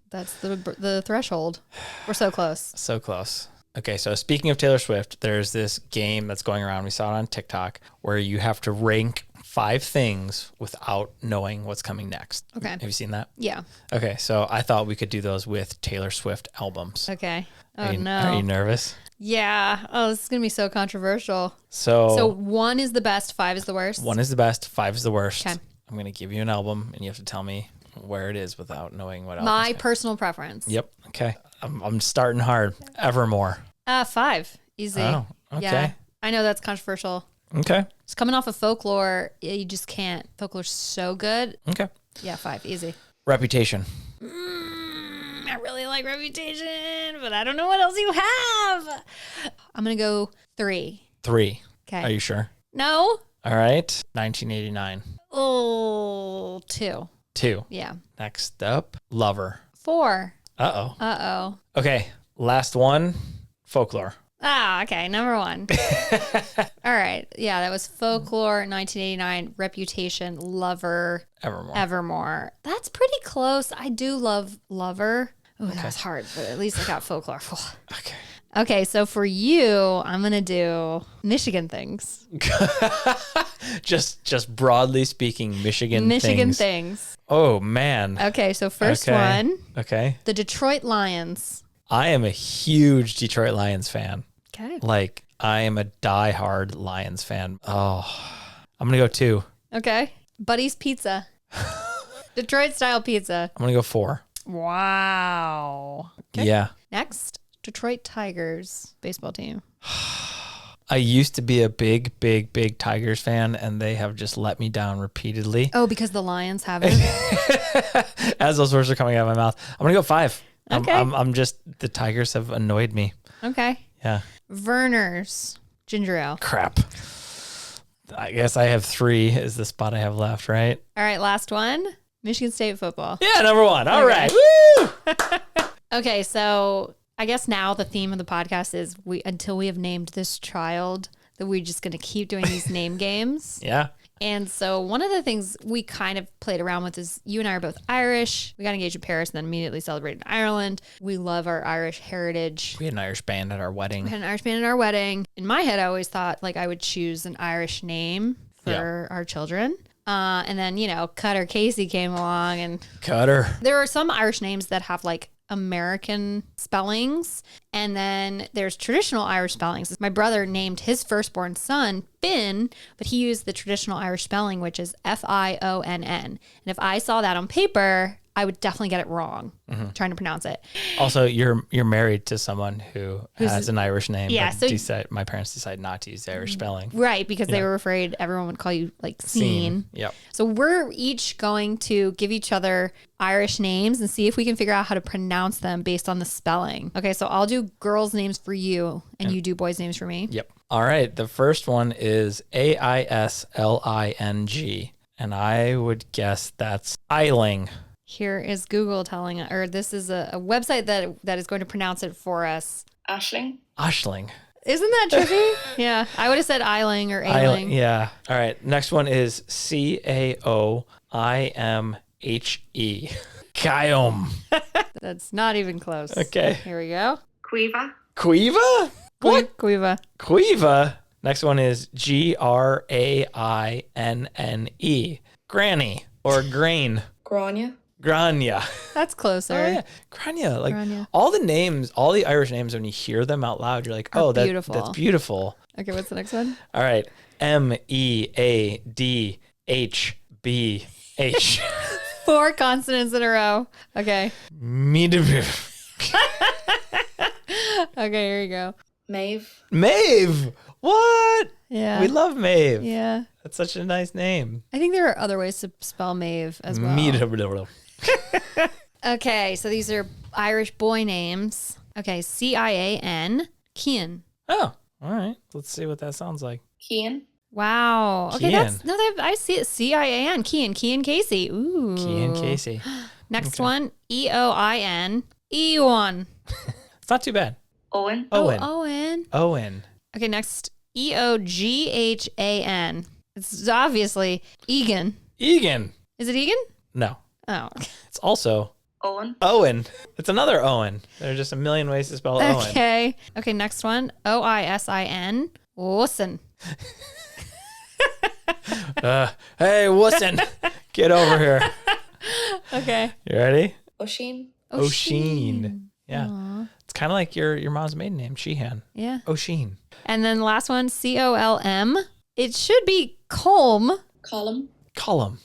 [SPEAKER 2] That's the threshold. We're so close.
[SPEAKER 1] So close. Okay, so speaking of Taylor Swift, there's this game that's going around. We saw it on TikTok where you have to rank 5 things without knowing what's coming next.
[SPEAKER 2] Okay.
[SPEAKER 1] Have you seen that?
[SPEAKER 2] Yeah.
[SPEAKER 1] Okay, so I thought we could do those with Taylor Swift albums.
[SPEAKER 2] Okay. Oh,
[SPEAKER 1] Are
[SPEAKER 2] no.
[SPEAKER 1] you nervous?
[SPEAKER 2] Yeah. Oh, this is going to be so controversial.
[SPEAKER 1] So
[SPEAKER 2] 1 is the best, 5 is the worst?
[SPEAKER 1] 1 is the best, 5 is the worst.
[SPEAKER 2] Okay.
[SPEAKER 1] I'm going to give you an album and you have to tell me where it is without knowing what album.
[SPEAKER 2] My personal preference.
[SPEAKER 1] Yep. Okay. I'm starting hard. Evermore.
[SPEAKER 2] 5. Easy.
[SPEAKER 1] Oh, okay.
[SPEAKER 2] Yeah. I know that's controversial.
[SPEAKER 1] Okay.
[SPEAKER 2] It's coming off of Folklore. You just can't. Folklore's so good.
[SPEAKER 1] Okay.
[SPEAKER 2] Yeah, 5. Easy.
[SPEAKER 1] Reputation.
[SPEAKER 2] I really like Reputation, but I don't know what else you have. I'm going to go 3.
[SPEAKER 1] 3.
[SPEAKER 2] Okay.
[SPEAKER 1] Are you sure?
[SPEAKER 2] No?
[SPEAKER 1] All right. 1989.
[SPEAKER 2] Oh, 2.
[SPEAKER 1] 2.
[SPEAKER 2] Yeah.
[SPEAKER 1] Next up, Lover.
[SPEAKER 2] 4.
[SPEAKER 1] Uh-oh.
[SPEAKER 2] Uh-oh.
[SPEAKER 1] Okay. Last one, Folklore.
[SPEAKER 2] Ah, okay. Number 1. All right. Yeah, that was Folklore, 1989. Reputation, Lover, Evermore. That's pretty close. I do love Lover. Oh, that was hard, but at least I got Folklore.
[SPEAKER 1] Okay.
[SPEAKER 2] Okay, so for you, I'm going to do Michigan things.
[SPEAKER 1] just broadly speaking, Michigan
[SPEAKER 2] things.
[SPEAKER 1] Oh, man.
[SPEAKER 2] Okay, so first one.
[SPEAKER 1] Okay.
[SPEAKER 2] The Detroit Lions.
[SPEAKER 1] I am a huge Detroit Lions fan.
[SPEAKER 2] Okay.
[SPEAKER 1] Like, I am a diehard Lions fan. Oh, I'm going to go 2.
[SPEAKER 2] Okay. Buddy's Pizza. Detroit style pizza.
[SPEAKER 1] I'm going to go 4.
[SPEAKER 2] Wow. Okay.
[SPEAKER 1] Yeah.
[SPEAKER 2] Next, Detroit Tigers baseball team.
[SPEAKER 1] I used to be a big Tigers fan, and they have just let me down repeatedly.
[SPEAKER 2] Oh, because the Lions haven't?
[SPEAKER 1] As those words are coming out of my mouth. I'm going to go 5.
[SPEAKER 2] Okay.
[SPEAKER 1] I'm just, the Tigers have annoyed me.
[SPEAKER 2] Okay.
[SPEAKER 1] Yeah.
[SPEAKER 2] Verner's Ginger Ale.
[SPEAKER 1] Crap. I guess I have 3 is the spot I have left, right?
[SPEAKER 2] All right, last one. Michigan State football.
[SPEAKER 1] Yeah, number 1. All right. Woo!
[SPEAKER 2] Okay, so I guess now the theme of the podcast is until we have named this child, that we're just going to keep doing these name games.
[SPEAKER 1] Yeah.
[SPEAKER 2] And so one of the things we kind of played around with is you and I are both Irish. We got engaged in Paris and then immediately celebrated in Ireland. We love our Irish heritage.
[SPEAKER 1] We had an Irish band at our wedding.
[SPEAKER 2] We had an Irish band at our wedding. In my head, I always thought like I would choose an Irish name for our children. And then, Cutter Casey came along and
[SPEAKER 1] Cutter.
[SPEAKER 2] There are some Irish names that have like American spellings, and then there's traditional Irish spellings. My brother named his firstborn son Finn, but he used the traditional Irish spelling, which is Fionn. And if I saw that on paper, I would definitely get it wrong trying to pronounce it.
[SPEAKER 1] Also, you're married to someone who has an Irish name.
[SPEAKER 2] Yeah,
[SPEAKER 1] but my parents decided not to use the Irish spelling.
[SPEAKER 2] Right, because they were afraid everyone would call you like Scene.
[SPEAKER 1] Yep.
[SPEAKER 2] So we're each going to give each other Irish names and see if we can figure out how to pronounce them based on the spelling. Okay, so I'll do girls' names for you, and you do boys' names for me.
[SPEAKER 1] Yep. All right. The first one is Aisling, and I would guess that's Eiling.
[SPEAKER 2] Here is Google telling us, or this is a website that is going to pronounce it for us.
[SPEAKER 3] Ashling.
[SPEAKER 1] Ashling.
[SPEAKER 2] Isn't that trippy? Yeah. I would have said Eiling or Ailing.
[SPEAKER 1] Yeah. All right. Next one is Caoimhe. Kyom.
[SPEAKER 2] That's not even close.
[SPEAKER 1] Okay.
[SPEAKER 2] Here we go.
[SPEAKER 3] Quiva.
[SPEAKER 1] Quiva? What?
[SPEAKER 2] Quiva.
[SPEAKER 1] Quiva. Next one is Grainne. Granny or grain.
[SPEAKER 3] Grania.
[SPEAKER 1] Grania.
[SPEAKER 2] That's closer.
[SPEAKER 1] Oh, yeah. Grania. Like
[SPEAKER 2] Grania.
[SPEAKER 1] all the names, all the Irish names, when you hear them out loud, you're like,
[SPEAKER 2] Are
[SPEAKER 1] oh,
[SPEAKER 2] beautiful.
[SPEAKER 1] That's beautiful.
[SPEAKER 2] Okay, what's the next one?
[SPEAKER 1] All right. Meadbh.
[SPEAKER 2] 4 consonants in a row. Okay.
[SPEAKER 1] Meadbh.
[SPEAKER 2] Okay, here you go.
[SPEAKER 3] Maeve.
[SPEAKER 1] Maeve. What?
[SPEAKER 2] Yeah.
[SPEAKER 1] We love Maeve.
[SPEAKER 2] Yeah.
[SPEAKER 1] That's such a nice name.
[SPEAKER 2] I think there are other ways to spell Maeve as well.
[SPEAKER 1] Meadbh.
[SPEAKER 2] Okay, so these are Irish boy names. Okay, Cian. Cian.
[SPEAKER 1] Oh, all right. Let's see what that sounds like.
[SPEAKER 3] Cian.
[SPEAKER 2] Wow. Okay,
[SPEAKER 1] Cian.
[SPEAKER 2] I see it. Cian. Cian Casey. Ooh.
[SPEAKER 1] Cian Casey.
[SPEAKER 2] Next one, Eoin. Ewan.
[SPEAKER 1] It's not too bad.
[SPEAKER 3] Owen.
[SPEAKER 1] Owen.
[SPEAKER 2] Oh, Owen.
[SPEAKER 1] Owen.
[SPEAKER 2] Okay, next, Eoghan. It's obviously Egan.
[SPEAKER 1] Egan.
[SPEAKER 2] Is it Egan?
[SPEAKER 1] No.
[SPEAKER 2] Oh.
[SPEAKER 1] It's also
[SPEAKER 3] Owen.
[SPEAKER 1] Owen. It's another Owen. There are just a million ways to spell Owen.
[SPEAKER 2] Okay. Okay, next one, Oisin. Wilson.
[SPEAKER 1] Hey, Wussin. Get over here.
[SPEAKER 2] Okay.
[SPEAKER 1] You ready?
[SPEAKER 3] Oisin.
[SPEAKER 1] Oisin. Yeah.
[SPEAKER 2] Aw.
[SPEAKER 1] It's kind of like your mom's maiden name, Sheehan.
[SPEAKER 2] Yeah.
[SPEAKER 1] Oisin.
[SPEAKER 2] And then the last one, Colm. It should be Colm.
[SPEAKER 3] Column.
[SPEAKER 1] Colum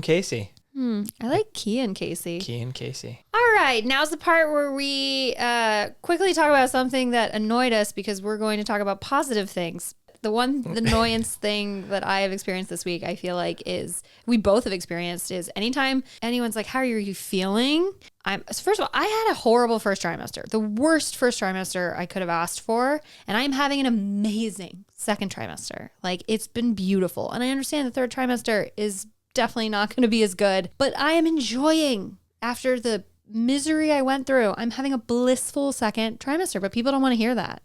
[SPEAKER 1] Casey.
[SPEAKER 2] I like Cian Casey.
[SPEAKER 1] Cian Casey.
[SPEAKER 2] All right, now's the part where we quickly talk about something that annoyed us because we're going to talk about positive things. The annoyance thing that I have experienced this week, I feel like we both have experienced is anytime anyone's like, how are you feeling? First of all, I had a horrible first trimester, the worst first trimester I could have asked for. And I'm having an amazing second trimester. Like, it's been beautiful. And I understand the third trimester is definitely not going to be as good, but I am enjoying after the misery I went through. I'm having a blissful second trimester, but people don't want to hear that.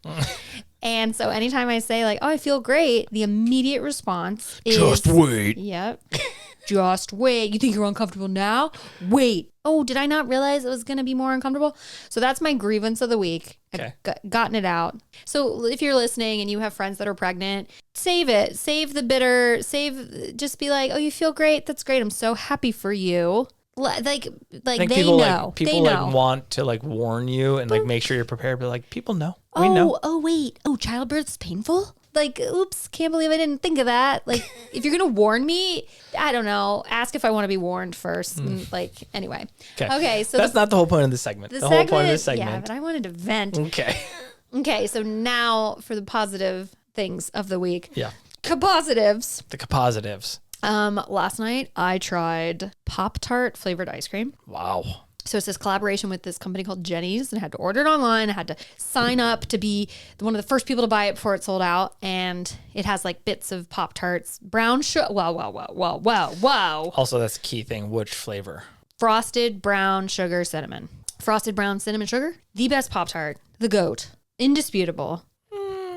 [SPEAKER 2] And so anytime I say like, oh, I feel great, the immediate response is
[SPEAKER 1] Just wait.
[SPEAKER 2] Yep. Just wait. You think you're uncomfortable now? Wait. Oh, did I not realize it was going to be more uncomfortable? So that's my grievance of the week.
[SPEAKER 1] Okay.
[SPEAKER 2] I've gotten it out. So if you're listening and you have friends that are pregnant, save it. Save the bitter. Just be like, oh, you feel great. That's great. I'm so happy for you. Like
[SPEAKER 1] I think
[SPEAKER 2] they
[SPEAKER 1] people
[SPEAKER 2] know.
[SPEAKER 1] people
[SPEAKER 2] they know.
[SPEAKER 1] want to like warn you and like make sure you're prepared, but like people know. We know.
[SPEAKER 2] Oh, wait. Oh, childbirth's painful? Like, oops, can't believe I didn't think of that. Like, if you're going to warn me, I don't know. Ask if I want to be warned first. And, like, anyway. Okay. So
[SPEAKER 1] that's not the whole point of this segment. The whole point of this segment.
[SPEAKER 2] Yeah, but I wanted to vent.
[SPEAKER 1] Okay.
[SPEAKER 2] Okay. So now for the positive things of the week.
[SPEAKER 1] Yeah.
[SPEAKER 2] Capositives.
[SPEAKER 1] The capositives.
[SPEAKER 2] Last night I tried Pop-Tart flavored ice cream.
[SPEAKER 1] Wow.
[SPEAKER 2] So it's this collaboration with this company called Jenny's, and I had to order it online. I had to sign up to be one of the first people to buy it before it sold out. And it has like bits of Pop-Tarts, brown sugar. Wow.
[SPEAKER 1] Also, that's the key thing. Which flavor?
[SPEAKER 2] Frosted brown sugar cinnamon. Frosted brown cinnamon sugar. The best Pop-Tart. The GOAT. Indisputable.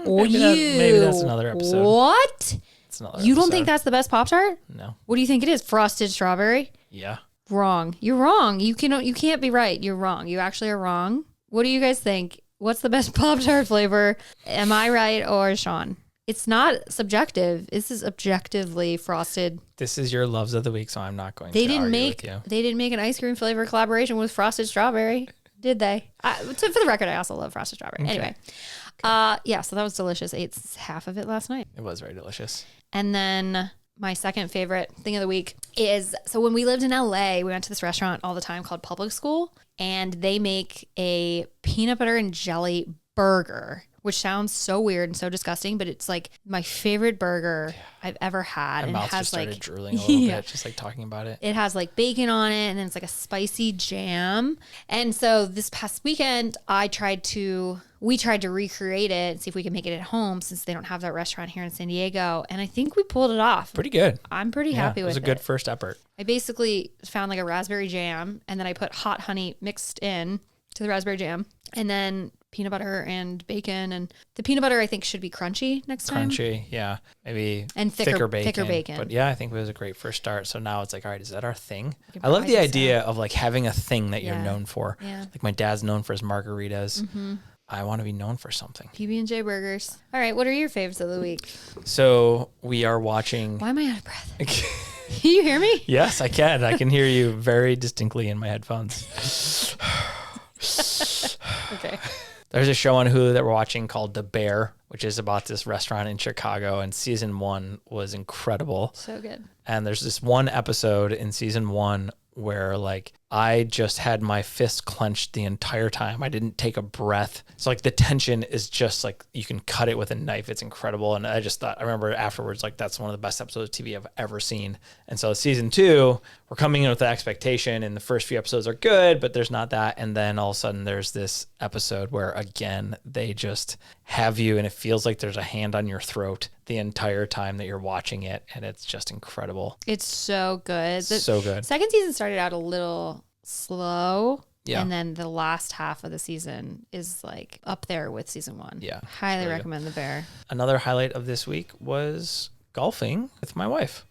[SPEAKER 1] Maybe that's another episode.
[SPEAKER 2] What?
[SPEAKER 1] It's another
[SPEAKER 2] You don't
[SPEAKER 1] episode.
[SPEAKER 2] think that's the best Pop-Tart?
[SPEAKER 1] No.
[SPEAKER 2] What do you think it is? Frosted strawberry?
[SPEAKER 1] Yeah.
[SPEAKER 2] Wrong. You're wrong. You can't be right. You're wrong. You actually are wrong. What do you guys think? What's the best Pop-Tart flavor? Am I right or Shawn? It's not subjective. This is objectively frosted.
[SPEAKER 1] This is your loves of the week, so I'm not going
[SPEAKER 2] They
[SPEAKER 1] to
[SPEAKER 2] didn't
[SPEAKER 1] argue
[SPEAKER 2] make
[SPEAKER 1] with you.
[SPEAKER 2] they didn't make an ice cream flavor collaboration with frosted strawberry, did they? For the record, I also love frosted strawberry.
[SPEAKER 1] Okay.
[SPEAKER 2] Anyway, yeah. So that was delicious. I ate half of it last night.
[SPEAKER 1] It was very delicious.
[SPEAKER 2] And then my second favorite thing of the week is, so when we lived in LA, we went to this restaurant all the time called Public School, and they make a peanut butter and jelly burger, which sounds so weird and so disgusting, but it's like my favorite burger I've ever had.
[SPEAKER 1] My
[SPEAKER 2] And
[SPEAKER 1] mouth
[SPEAKER 2] it has
[SPEAKER 1] just started
[SPEAKER 2] like
[SPEAKER 1] drooling a little bit, just like talking about it.
[SPEAKER 2] it has like bacon on it, and then it's like a spicy jam. And so this past weekend, we tried to recreate it and see if we could make it at home, since they don't have that restaurant here in San Diego. And I think we pulled it off.
[SPEAKER 1] Pretty good.
[SPEAKER 2] I'm pretty happy with it.
[SPEAKER 1] It was a good first effort.
[SPEAKER 2] I basically found like a raspberry jam, and then I put hot honey mixed in to the raspberry jam, and then peanut butter and bacon. And the peanut butter, I think, should be crunchy next time.
[SPEAKER 1] Crunchy, yeah. Maybe
[SPEAKER 2] And thicker bacon.
[SPEAKER 1] But yeah, I think it was a great first start. So now it's like, all right, is that our thing?
[SPEAKER 2] can
[SPEAKER 1] I love
[SPEAKER 2] prize
[SPEAKER 1] the
[SPEAKER 2] this
[SPEAKER 1] idea of like having a thing that you're
[SPEAKER 2] Yeah.
[SPEAKER 1] known for.
[SPEAKER 2] Yeah.
[SPEAKER 1] Like my dad's known for his margaritas. I want to be known for something.
[SPEAKER 2] PB&J burgers. All right, what are your favorites of the week?
[SPEAKER 1] So we are watching.
[SPEAKER 2] Why am I out of breath? Can you hear me?
[SPEAKER 1] Yes, I can. I can hear you very distinctly in my headphones.
[SPEAKER 2] Okay.
[SPEAKER 1] There's a show on Hulu that we're watching called The Bear, which is about this restaurant in Chicago, and season 1 was incredible.
[SPEAKER 2] So good.
[SPEAKER 1] And there's this one episode in season 1 where like I just had my fist clenched the entire time. I didn't take a breath. So like the tension is just like you can cut it with a knife. It's incredible. And I just thought, I remember afterwards, like that's one of the best episodes of TV I've ever seen. And so season 2, we're coming in with the expectation, and the first few episodes are good, but there's not that. And then all of a sudden there's this episode where again, they just have you, and it feels like there's a hand on your throat the entire time that you're watching it. And it's just incredible.
[SPEAKER 2] It's so good. The
[SPEAKER 1] So good.
[SPEAKER 2] second season started out a little slow.
[SPEAKER 1] Yeah.
[SPEAKER 2] And then the last half of the season is like up there with season 1.
[SPEAKER 1] Yeah.
[SPEAKER 2] Highly
[SPEAKER 1] Really good.
[SPEAKER 2] recommend The Bear.
[SPEAKER 1] Another highlight of this week was golfing with my wife.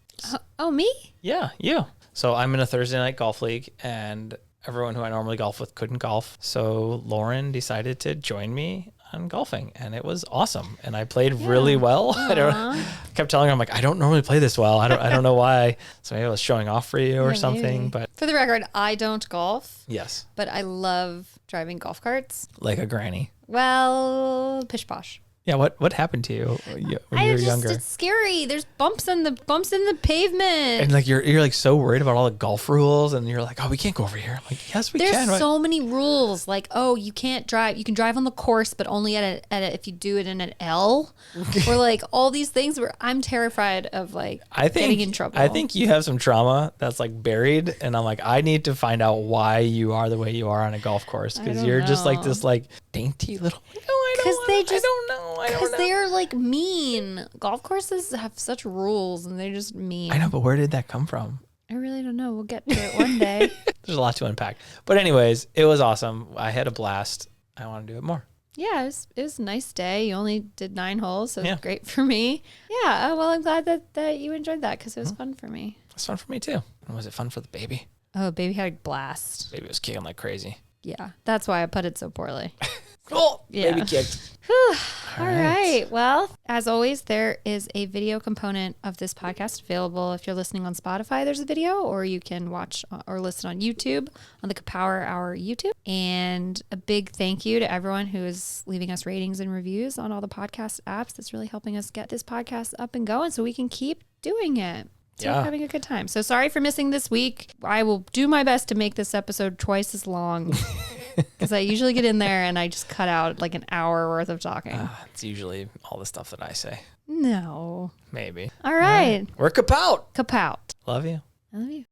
[SPEAKER 2] Oh, me?
[SPEAKER 1] Yeah, you. So I'm in a Thursday night golf league, and everyone who I normally golf with couldn't golf. So Loryn decided to join me on golfing, and it was awesome. And I played really well. I kept telling her, I'm like, I don't normally play this well. I don't know why. So maybe I was showing off for you or
[SPEAKER 2] Yeah,
[SPEAKER 1] something.
[SPEAKER 2] maybe.
[SPEAKER 1] But
[SPEAKER 2] For the record, I don't golf,
[SPEAKER 1] yes,
[SPEAKER 2] but I love driving golf carts.
[SPEAKER 1] like a granny.
[SPEAKER 2] Well, pish posh.
[SPEAKER 1] Yeah. What happened to you when you were younger?
[SPEAKER 2] It's scary. There's bumps in the pavement.
[SPEAKER 1] And like you're like so worried about all the golf rules, and you're like, oh, we can't go over here. I'm like, yes, we can.
[SPEAKER 2] There's so many rules. Like, oh, you can't drive. You can drive on the course, but only at a if you do it in an L, or like all these things. Where I'm terrified of like getting in trouble.
[SPEAKER 1] I think you have some trauma that's like buried, and I'm like, I need to find out why you are the way you are on a golf course, because
[SPEAKER 2] don't
[SPEAKER 1] you're just like
[SPEAKER 2] know.
[SPEAKER 1] this like dainty little.
[SPEAKER 2] Because
[SPEAKER 1] I don't know.
[SPEAKER 2] Because they're like mean. Golf courses have such rules, and they're just mean.
[SPEAKER 1] I know, but where did that come from?
[SPEAKER 2] I really don't know. We'll get to it one day.
[SPEAKER 1] There's a lot to unpack. But anyways, it was awesome. I had a blast. I want to do it more.
[SPEAKER 2] Yeah, it was a nice day. You only did 9 holes, so it was
[SPEAKER 1] Yeah.
[SPEAKER 2] great for me. Yeah, well, I'm glad that you enjoyed that because it was fun for me.
[SPEAKER 1] It's fun for me too. And was it fun for the baby?
[SPEAKER 2] Oh, baby had a blast.
[SPEAKER 1] Baby was kicking like crazy.
[SPEAKER 2] Yeah, that's why I put it so poorly.
[SPEAKER 1] Oh,
[SPEAKER 2] Yeah.
[SPEAKER 1] baby kicked.
[SPEAKER 2] Whew. All right. Well, as always, there is a video component of this podcast available. If you're listening on Spotify, there's a video, or you can watch or listen on YouTube on the CaPower Hour YouTube. And a big thank you to everyone who is leaving us ratings and reviews on all the podcast apps. That's really helping us get this podcast up and going so we can keep doing it. So we're having a good time. So sorry for missing this week. I will do my best to make this episode twice as long. Because I usually get in there and I just cut out like an hour worth of talking.
[SPEAKER 1] It's usually all the stuff that I say.
[SPEAKER 2] No.
[SPEAKER 1] Maybe.
[SPEAKER 2] All right.
[SPEAKER 1] We're kapout.
[SPEAKER 2] Kapout.
[SPEAKER 1] Love you.
[SPEAKER 2] I love you.